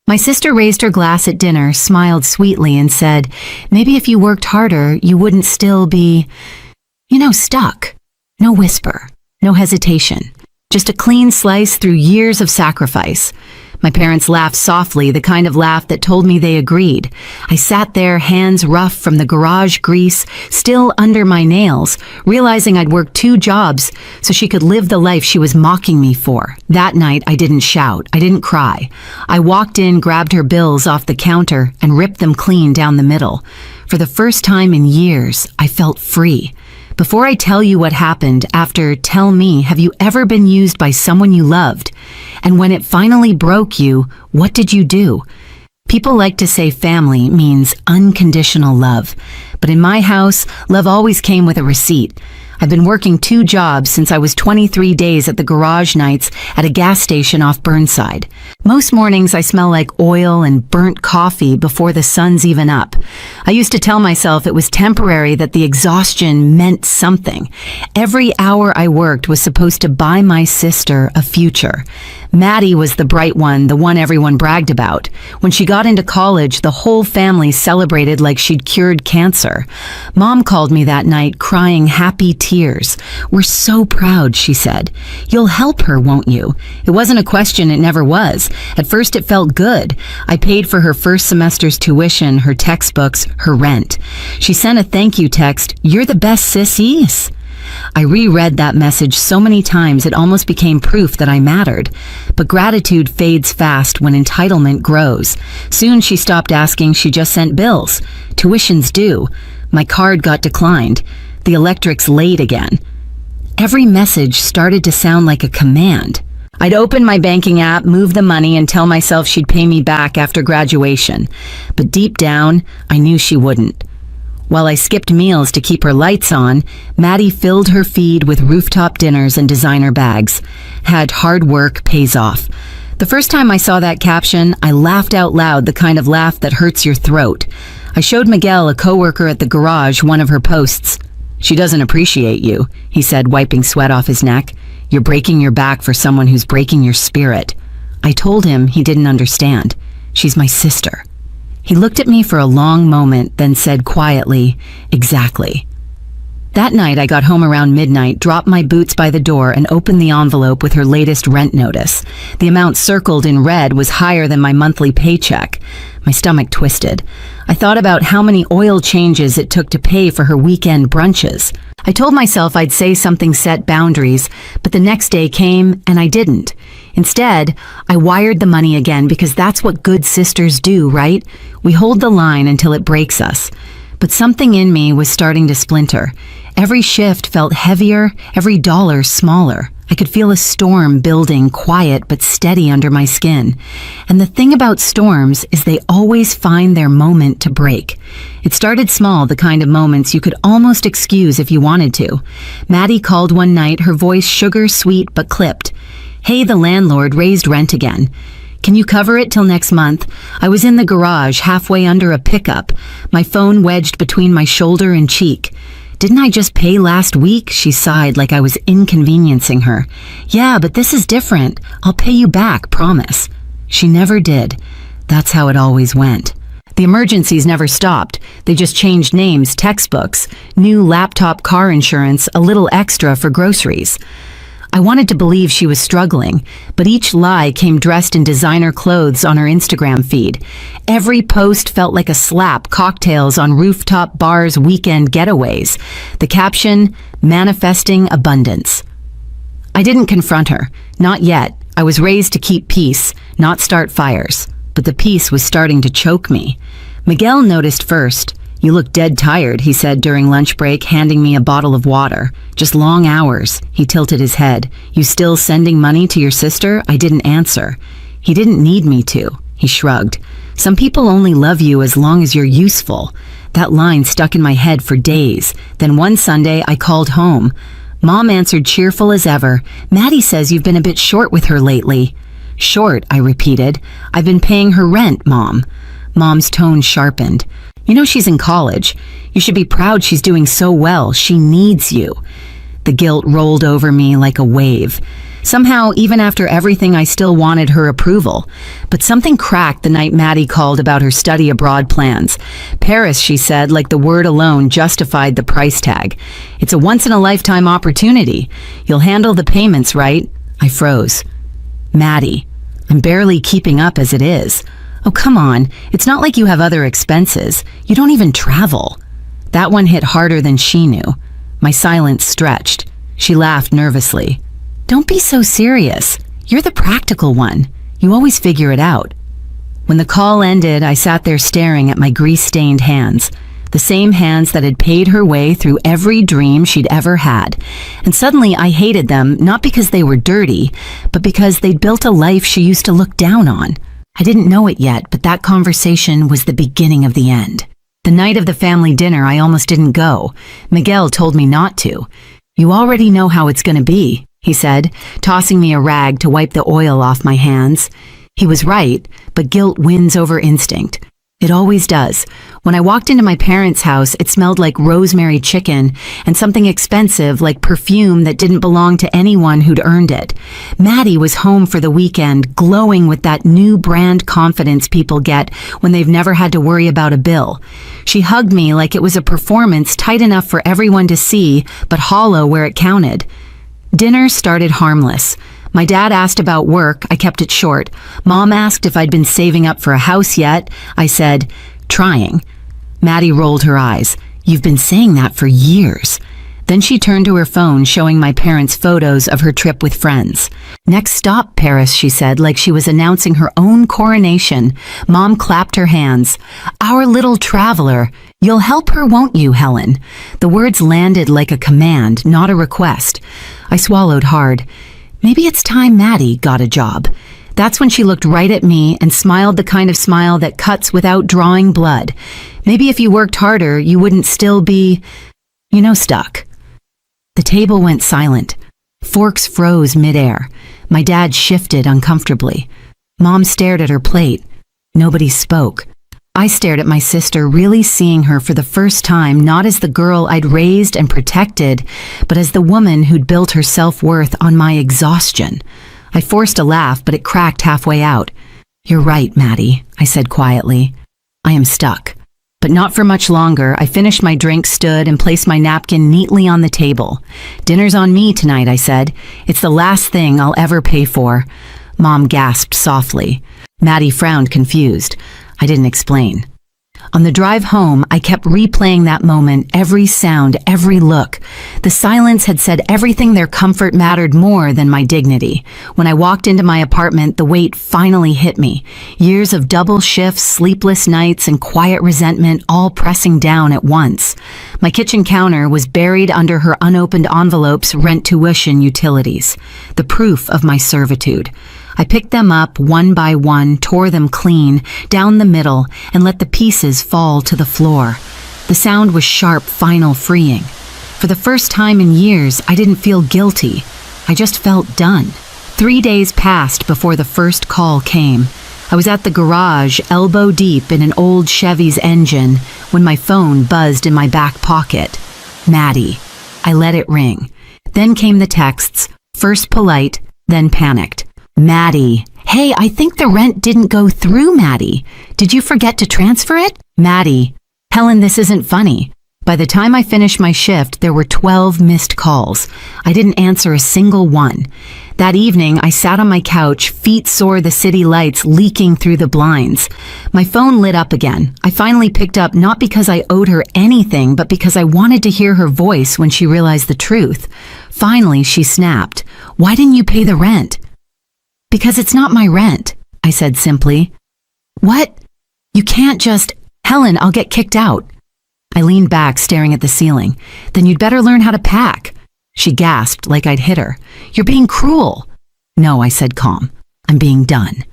My sister raised her glass at dinner, smiled sweetly, and said, "Maybe if you worked harder, you wouldn't still be, stuck." No whisper, no hesitation, just a clean slice through years of sacrifice. My parents laughed softly, the kind of laugh that told me they agreed. I sat there, hands rough from the garage grease, still under my nails, realizing I'd worked 2 jobs so she could live the life she was mocking me for. That night, I didn't shout. I didn't cry. I walked in, grabbed her bills off the counter, and ripped them clean down the middle. For the first time in years, I felt free. Before I tell you what happened, tell me, have you ever been used by someone you loved? And when it finally broke you, what did you do? People like to say family means unconditional love. But in my house, love always came with a receipt. I've been working 2 jobs since I was 23 days at the garage nights at a gas station off Burnside. Most mornings I smell like oil and burnt coffee before the sun's even up. I used to tell myself it was temporary, that the exhaustion meant something. Every hour I worked was supposed to buy my sister a future. Maddie was the bright one, the one everyone bragged about. When she got into college, the whole family celebrated like she'd cured cancer. Mom called me that night, crying happy tears. "We're so proud," she said. "You'll help her, won't you?" It wasn't a question, it never was. At first it felt good. I paid for her first semester's tuition, her textbooks, her rent. She sent a thank you text, "You're the best sissies." I reread that message so many times it almost became proof that I mattered. But gratitude fades fast when entitlement grows. Soon she stopped asking, she just sent bills. Tuition's due. My card got declined. The electric's late again. Every message started to sound like a command. I'd open my banking app, move the money, and tell myself she'd pay me back after graduation. But deep down, I knew she wouldn't. While I skipped meals to keep her lights on, Maddie filled her feed with rooftop dinners and designer bags. Hard work pays off. The first time I saw that caption, I laughed out loud, the kind of laugh that hurts your throat. I showed Miguel, a coworker at the garage, one of her posts. "She doesn't appreciate you," he said, wiping sweat off his neck. "You're breaking your back for someone who's breaking your spirit." I told him he didn't understand. "She's my sister." He looked at me for a long moment, then said quietly, "Exactly." That night, I got home around midnight, dropped my boots by the door, and opened the envelope with her latest rent notice. The amount circled in red was higher than my monthly paycheck. My stomach twisted. I thought about how many oil changes it took to pay for her weekend brunches. I told myself I'd say something, set boundaries, but the next day came and I didn't. Instead, I wired the money again because that's what good sisters do, right? We hold the line until it breaks us. But something in me was starting to splinter. Every shift felt heavier, every dollar smaller. I could feel a storm building, quiet but steady under my skin. And the thing about storms is they always find their moment to break. It started small, the kind of moments you could almost excuse if you wanted to. Maddie called one night, her voice sugar sweet but clipped. "Hey, the landlord raised rent again. Can you cover it till next month?" I was in the garage, halfway under a pickup, my phone wedged between my shoulder and cheek. "Didn't I just pay last week?" She sighed like I was inconveniencing her. "Yeah, but this is different. I'll pay you back, promise." She never did. That's how it always went. The emergencies never stopped. They just changed names, textbooks, new laptop, car insurance, a little extra for groceries. I wanted to believe she was struggling, but each lie came dressed in designer clothes on her Instagram feed. Every post felt like a slap, cocktails on rooftop bars, weekend getaways. The caption, "Manifesting abundance." I didn't confront her. Not yet. I was raised to keep peace, not start fires. But the peace was starting to choke me. Miguel noticed first. "You look dead tired," he said during lunch break, handing me a bottle of water. "Just long hours." He tilted his head. "You still sending money to your sister?" I didn't answer. He didn't need me to. He shrugged. "Some people only love you as long as you're useful." That line stuck in my head for days. Then one Sunday, I called home. Mom answered cheerful as ever. "Maddie says you've been a bit short with her lately." "Short," I repeated. "I've been paying her rent, Mom." Mom's tone sharpened. "You know she's in college. You should be proud she's doing so well. She needs you." The guilt rolled over me like a wave. Somehow, even after everything, I still wanted her approval. But something cracked the night Maddie called about her study abroad plans. Paris, she said, like the word alone justified the price tag. It's a once-in-a-lifetime opportunity. You'll handle the payments, right? I froze. Maddie, I'm barely keeping up as it is. Oh, come on. It's not like you have other expenses. You don't even travel. That one hit harder than she knew. My silence stretched. She laughed nervously. Don't be so serious. You're the practical one. You always figure it out. When the call ended, I sat there staring at my grease-stained hands, the same hands that had paid her way through every dream she'd ever had. And suddenly I hated them, not because they were dirty, but because they'd built a life she used to look down on. I didn't know it yet, but that conversation was the beginning of the end. The night of the family dinner, I almost didn't go. Miguel told me not to. You already know how it's going to be, he said, tossing me a rag to wipe the oil off my hands. He was right, but guilt wins over instinct. It always does. When I walked into my parents' house, it smelled like rosemary chicken and something expensive like perfume that didn't belong to anyone who'd earned it. Maddie was home for the weekend, glowing with that new brand confidence people get when they've never had to worry about a bill. She hugged me like it was a performance tight enough for everyone to see, but hollow where it counted. Dinner started harmless. My dad asked about work. I kept it short. Mom asked if I'd been saving up for a house yet. I said, trying. Maddie rolled her eyes. You've been saying that for years. Then she turned to her phone, showing my parents photos of her trip with friends. Next stop, Paris, she said, like she was announcing her own coronation. Mom clapped her hands. Our little traveler. You'll help her, won't you, Helen? The words landed like a command, not a request. I swallowed hard. Maybe it's time Maddie got a job. That's when she looked right at me and smiled the kind of smile that cuts without drawing blood. Maybe if you worked harder, you wouldn't still be, stuck. The table went silent. Forks froze midair. My dad shifted uncomfortably. Mom stared at her plate. Nobody spoke. I stared at my sister, really seeing her for the first time, not as the girl I'd raised and protected, but as the woman who'd built her self-worth on my exhaustion. I forced a laugh, but it cracked halfway out. You're right, Maddie, I said quietly. I am stuck. But not for much longer. I finished my drink, stood, and placed my napkin neatly on the table. Dinner's on me tonight, I said. It's the last thing I'll ever pay for. Mom gasped softly. Maddie frowned, confused. I didn't explain. On the drive home, I kept replaying that moment, every sound, every look. The silence had said everything. Their comfort mattered more than my dignity. When I walked into my apartment, the weight finally hit me. Years of double shifts, sleepless nights, and quiet resentment all pressing down at once. My kitchen counter was buried under her unopened envelopes, rent, tuition, utilities. The proof of my servitude. I picked them up one by one, tore them clean, down the middle, and let the pieces fall to the floor. The sound was sharp, final, freeing. For the first time in years, I didn't feel guilty. I just felt done. 3 days passed before the first call came. I was at the garage, elbow deep in an old Chevy's engine, when my phone buzzed in my back pocket. Maddie. I let it ring. Then came the texts, first polite, then panicked. Maddie. Hey, I think the rent didn't go through, Maddie. Did you forget to transfer it? Maddie. Helen, this isn't funny. By the time I finished my shift, there were 12 missed calls. I didn't answer a single one. That evening, I sat on my couch, feet sore, the city lights leaking through the blinds. My phone lit up again. I finally picked up, not because I owed her anything, but because I wanted to hear her voice when she realized the truth. Finally, she snapped. Why didn't you pay the rent? Because it's not my rent, I said simply. What? You can't just... Helen, I'll get kicked out. I leaned back, staring at the ceiling. Then you'd better learn how to pack. She gasped like I'd hit her. You're being cruel. No, I said calm. I'm being done.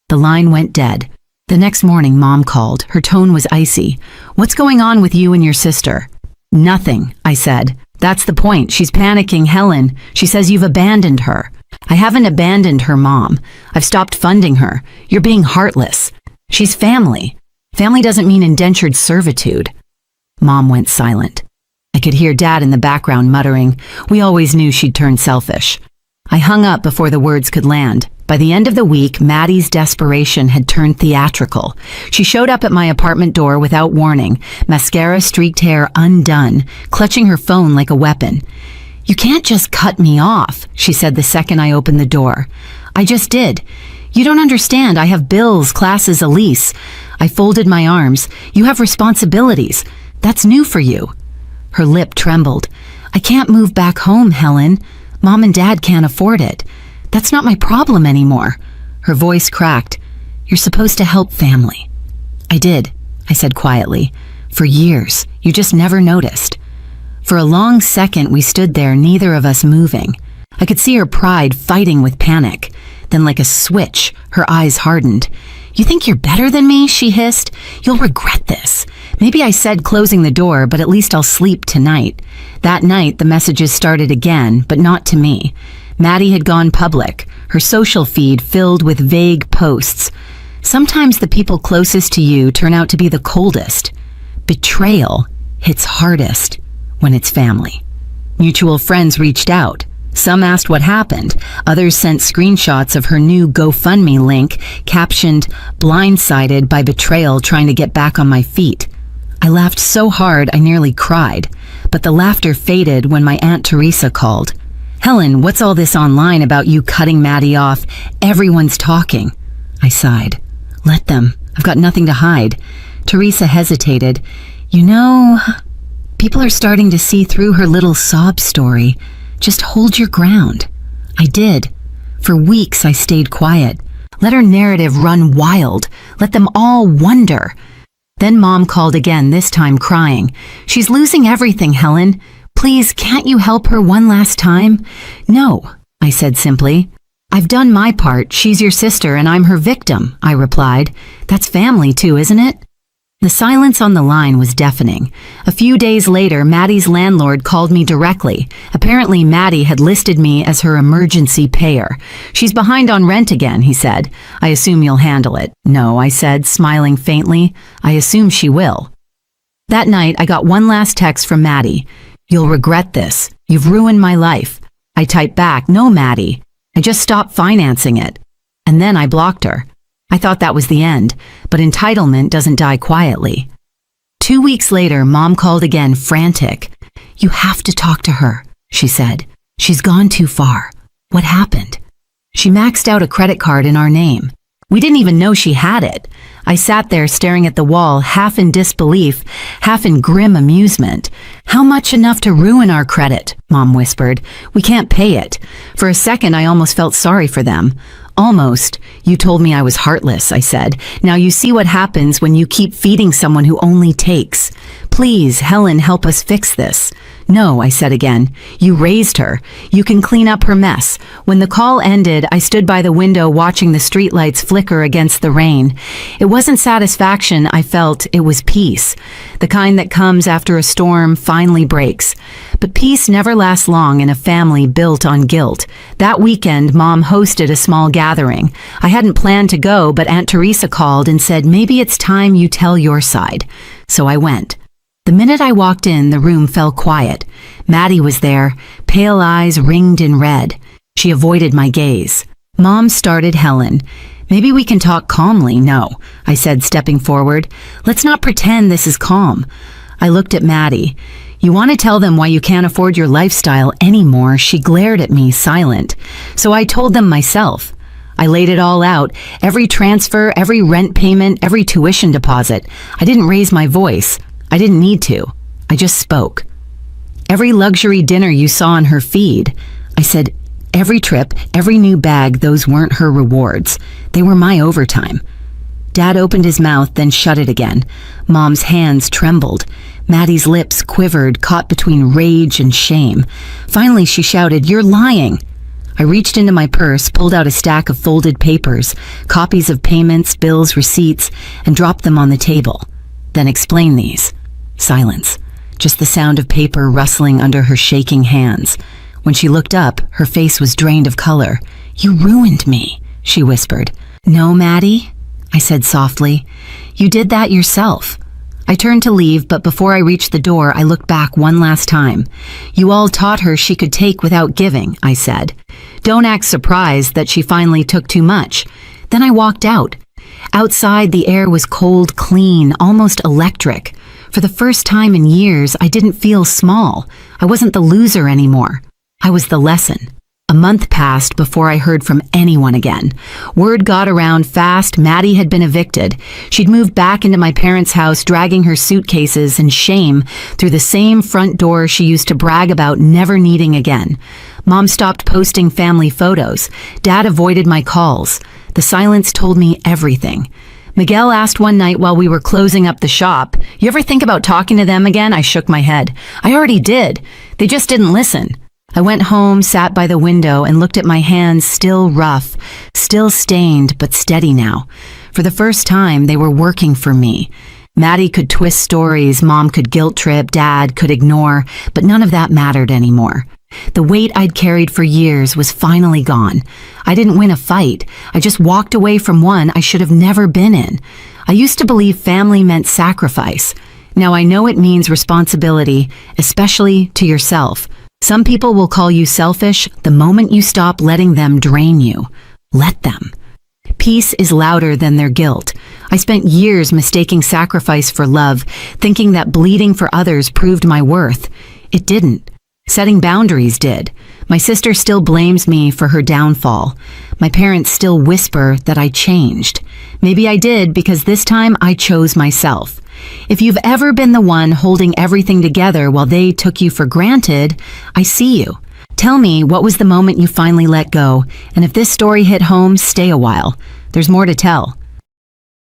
The line went dead. The next morning, Mom called. Her tone was icy. What's going on with you and your sister? Nothing, I said. That's the point. She's panicking, Helen. She says you've abandoned her. I haven't abandoned her, Mom. I've stopped funding her. You're being heartless. She's family. Family doesn't mean indentured servitude. Mom went silent. I could hear Dad in the background muttering. We always knew she'd turn selfish. I hung up before the words could land. By the end of the week, Maddie's desperation had turned theatrical. She showed up at my apartment door without warning, mascara streaked hair undone, clutching her phone like a weapon. You can't just cut me off, she said the second I opened the door. I just did. You don't understand. I have bills, classes, a lease. I folded my arms. You have responsibilities. That's new for you. Her lip trembled. I can't move back home, Helen. Mom and Dad can't afford it. That's not my problem anymore. Her voice cracked. You're supposed to help family. I did, I said quietly. For years. You just never noticed. For a long second, we stood there, neither of us moving. I could see her pride fighting with panic. Then like a switch, her eyes hardened. You think you're better than me? She hissed. You'll regret this. Maybe I said closing the door, but at least I'll sleep tonight. That night, the messages started again, but not to me. Maddie had gone public, her social feed filled with vague posts. Sometimes the people closest to you turn out to be the coldest. Betrayal hits hardest when it's family. Mutual friends reached out. Some asked what happened. Others sent screenshots of her new GoFundMe link, captioned, "Blindsided by betrayal trying to get back on my feet." I laughed so hard I nearly cried, but the laughter faded when my Aunt Teresa called. Helen, what's all this online about you cutting Maddie off? Everyone's talking. I sighed. Let them. I've got nothing to hide. Teresa hesitated. You know, people are starting to see through her little sob story. Just hold your ground. I did. For weeks I stayed quiet. Let her narrative run wild. Let them all wonder. Then Mom called again, this time crying. She's losing everything, Helen. Please, can't you help her one last time? No, I said simply. I've done my part. She's your sister and I'm her victim, I replied. That's family too, isn't it? The silence on the line was deafening. A few days later, Maddie's landlord called me directly. Apparently, Maddie had listed me as her emergency payer. She's behind on rent again, he said. I assume you'll handle it. No, I said, smiling faintly. I assume she will. That night, I got one last text from Maddie. You'll regret this. You've ruined my life. I typed back, no, Maddie. I just stopped financing it. And then I blocked her. I thought that was the end, but entitlement doesn't die quietly. 2 weeks later, Mom called again, frantic. You have to talk to her, she said. She's gone too far. What happened? She maxed out a credit card in our name. We didn't even know she had it. I sat there staring at the wall, half in disbelief, half in grim amusement. How much enough to ruin our credit? Mom whispered. We can't pay it. For a second, I almost felt sorry for them. Almost. You told me I was heartless, I said. Now you see what happens when you keep feeding someone who only takes. Please, Helen, help us fix this. No, I said again. You raised her. You can clean up her mess. When the call ended, I stood by the window watching the streetlights flicker against the rain. It wasn't satisfaction I felt, it was peace. The kind that comes after a storm finally breaks. But peace never lasts long in a family built on guilt. That weekend, Mom hosted a small gathering. I hadn't planned to go, but Aunt Teresa called and said, maybe it's time you tell your side. So I went. The minute I walked in, the room fell quiet. Maddie was there, pale eyes ringed in red. She avoided my gaze. Mom started Helen. Maybe we can talk calmly. No, I said, stepping forward. Let's not pretend this is calm. I looked at Maddie. You want to tell them why you can't afford your lifestyle anymore? She glared at me, silent. So I told them myself. I laid it all out, every transfer, every rent payment, every tuition deposit. I didn't raise my voice. I didn't need to. I just spoke. Every luxury dinner you saw on her feed. I said, every trip, every new bag, those weren't her rewards. They were my overtime. Dad opened his mouth, then shut it again. Mom's hands trembled. Maddie's lips quivered, caught between rage and shame. Finally, she shouted, "You're lying!" I reached into my purse, pulled out a stack of folded papers, copies of payments, bills, receipts, and dropped them on the table. Then explain these. Silence. Just the sound of paper rustling under her shaking hands. When she looked up, her face was drained of color. "You ruined me," she whispered. "No, Maddie," I said softly. "You did that yourself." I turned to leave, but before I reached the door, I looked back one last time. You all taught her she could take without giving, I said. Don't act surprised that she finally took too much. Then I walked out. Outside, the air was cold, clean, almost electric. For the first time in years, I didn't feel small. I wasn't the loser anymore. I was the lesson. A month passed before I heard from anyone again. Word got around fast Maddie had been evicted. She'd moved back into my parents' house, dragging her suitcases in shame through the same front door she used to brag about never needing again. Mom stopped posting family photos. Dad avoided my calls. The silence told me everything. Miguel asked one night while we were closing up the shop, "You ever think about talking to them again?" I shook my head. "I already did. They just didn't listen." I went home, sat by the window, and looked at my hands, still rough, still stained, but steady now. For the first time, they were working for me. Maddie could twist stories, Mom could guilt trip, Dad could ignore, but none of that mattered anymore. The weight I'd carried for years was finally gone. I didn't win a fight. I just walked away from one I should have never been in. I used to believe family meant sacrifice. Now I know it means responsibility, especially to yourself. Some people will call you selfish the moment you stop letting them drain you. Let them. Peace is louder than their guilt. I spent years mistaking sacrifice for love, thinking that bleeding for others proved my worth. It didn't. Setting boundaries did. My sister still blames me for her downfall. My parents still whisper that I changed. Maybe I did because this time I chose myself. If you've ever been the one holding everything together while they took you for granted, I see you. Tell me, what was the moment you finally let go? And if this story hit home, stay a while. There's more to tell.